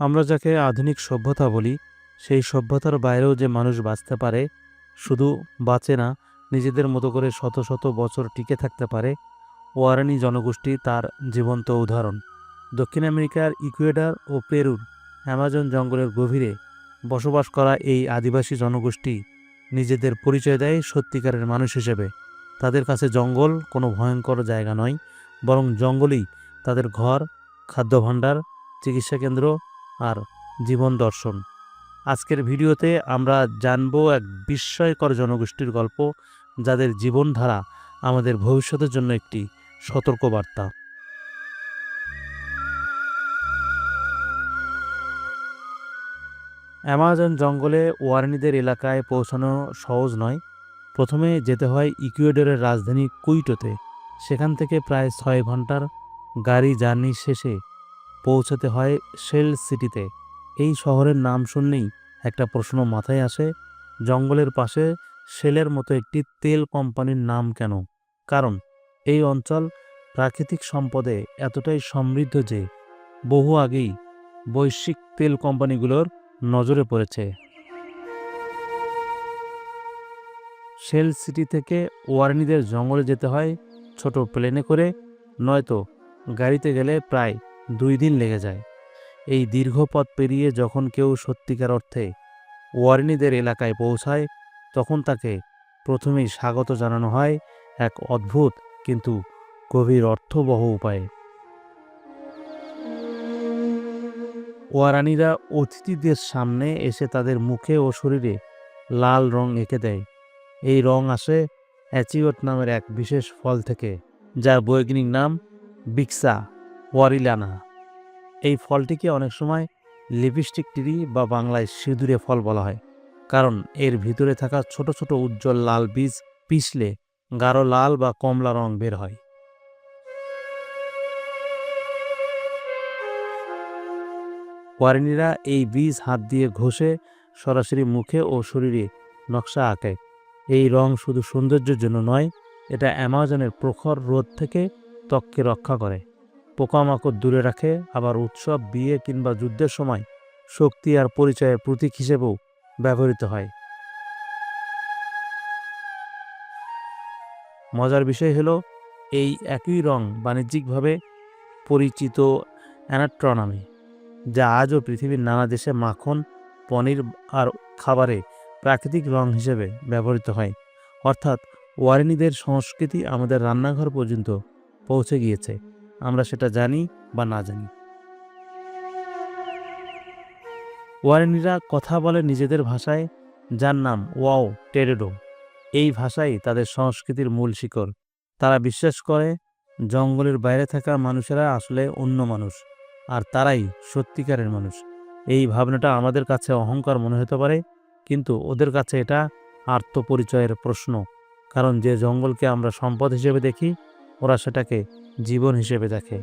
আমরা যাকে আধুনিক সভ্যতা বলি, সেই সভ্যতার বাইরেও যে মানুষ বাঁচতে পারে, শুধু বাঁচে না, নিজেদের মতো করে শত শত বছর টিকে থাকতে পারে, ওয়ারানি জনগোষ্ঠী তার জীবন্ত উদাহরণ। দক্ষিণ আমেরিকার ইকুয়েডর ও পেরুর অ্যামাজন জঙ্গলের গভীরে বসবাস করা এই আদিবাসী জনগোষ্ঠী নিজেদের পরিচয় দেয় সত্যিকারের মানুষ হিসেবে। তাদের কাছে জঙ্গল কোনো ভয়ঙ্কর জায়গা নয়, বরং জঙ্গলই তাদের ঘর, খাদ্যভাণ্ডার, চিকিৎসা কেন্দ্র আর জীবন দর্শন। আজকের ভিডিওতে আমরা জানব এক বিস্ময়কর জনগোষ্ঠীর গল্প, যাদের জীবনধারা আমাদের ভবিষ্যতের জন্য একটি সতর্কবার্তা। অ্যামাজন জঙ্গলে ওয়ারানিদের এলাকায় পৌঁছানো সহজ নয়। প্রথমে যেতে হয় ইকুয়েডরের রাজধানী কুইটোতে। সেখান থেকে প্রায় 6 ঘন্টার গাড়ি জার্নি শেষে পৌঁছাতে হয় শেল সিটিতে। এই শহরের নাম শুনলেই একটা প্রশ্ন মাথায় আসে, জঙ্গলের পাশে শেলের মতো একটি তেল কোম্পানির নাম কেন? কারণ এই অঞ্চল প্রাকৃতিক সম্পদে এতটাই সমৃদ্ধ যে বহু আগেই বৈশ্বিক তেল কোম্পানিগুলোর নজরে পড়েছে। শেল সিটি থেকে ওয়ারানিদের জঙ্গলে যেতে হয় ছোট প্লেনে করে, নয়তো গাড়িতে গেলে প্রায় 2 দিন লেগে যায়। এই দীর্ঘ পথ পেরিয়ে যখন কেউ সত্যিকার অর্থে ওয়ারানিদের এলাকায় পৌঁছায়, তখন তাকে প্রথমেই স্বাগত জানানো হয় এক অদ্ভুত কিন্তু গভীর অর্থবহ উপায়ে। ওয়ারানিরা অতিথিদের সামনে এসে তাদের মুখে ও শরীরে লাল রং এঁকে দেয়। এই রং আসে অ্যাচিওট নামের এক বিশেষ ফল থেকে, যার বৈজ্ঞানিক নাম বিক্সা ওয়ারিলানা। এই ফলটিকে অনেক সময় লিপস্টিক ট্রি বা বাংলায় সিঁদুরে ফল বলা হয়, কারণ এর ভিতরে থাকা ছোট ছোট উজ্জ্বল লাল বীজ পিষলে গাঢ় লাল বা কমলা রং বের হয়। ওয়ারানিরা এই বীজ হাত দিয়ে ঘষে সরাসরি মুখে ও শরীরে নকশা আঁকে। এই রং শুধু সৌন্দর্যের জন্য নয়, এটা অ্যামাজনের প্রখর রোদ থেকে ত্বককে রক্ষা করে, পোকামাকড় দূরে রাখে, আবার উৎসব, বিয়ে কিংবা যুদ্ধের সময় শক্তি আর পরিচয়ের প্রতীক হিসেবেও ব্যবহৃত হয়। মজার বিষয় হলো, এই একই রং বাণিজ্যিকভাবে পরিচিত অ্যানাট্র নামে, যা আজও পৃথিবীর নানা দেশে মাখন, পনির আর খাবারে প্রাকৃতিক রং হিসেবে ব্যবহৃত হয়। অর্থাৎ ওয়ারানিদের সংস্কৃতি আমাদের রান্নাঘর পর্যন্ত পৌঁছে গিয়েছে, আমরা সেটা জানি বা না জানি। ওয়ারানিরা কথা বলে নিজেদের ভাষায়, যার নাম ওয়াও টেরেডো। এই ভাষাই তাদের সংস্কৃতির মূল শিকড়। তারা বিশ্বাস করে জঙ্গলের বাইরে থাকা মানুষেরা আসলে অন্য মানুষ, আর তারাই সত্যিকারের মানুষ। এই ভাবনাটা আমাদের কাছে অহংকার মনে হতে পারে, কিন্তু ওদের কাছে এটা আত্মপরিচয়ের প্রশ্ন। কারণ যে জঙ্গলকে আমরা সম্পদ হিসেবে দেখি, ওরা সেটাকে জীবন হিসেবে দেখে।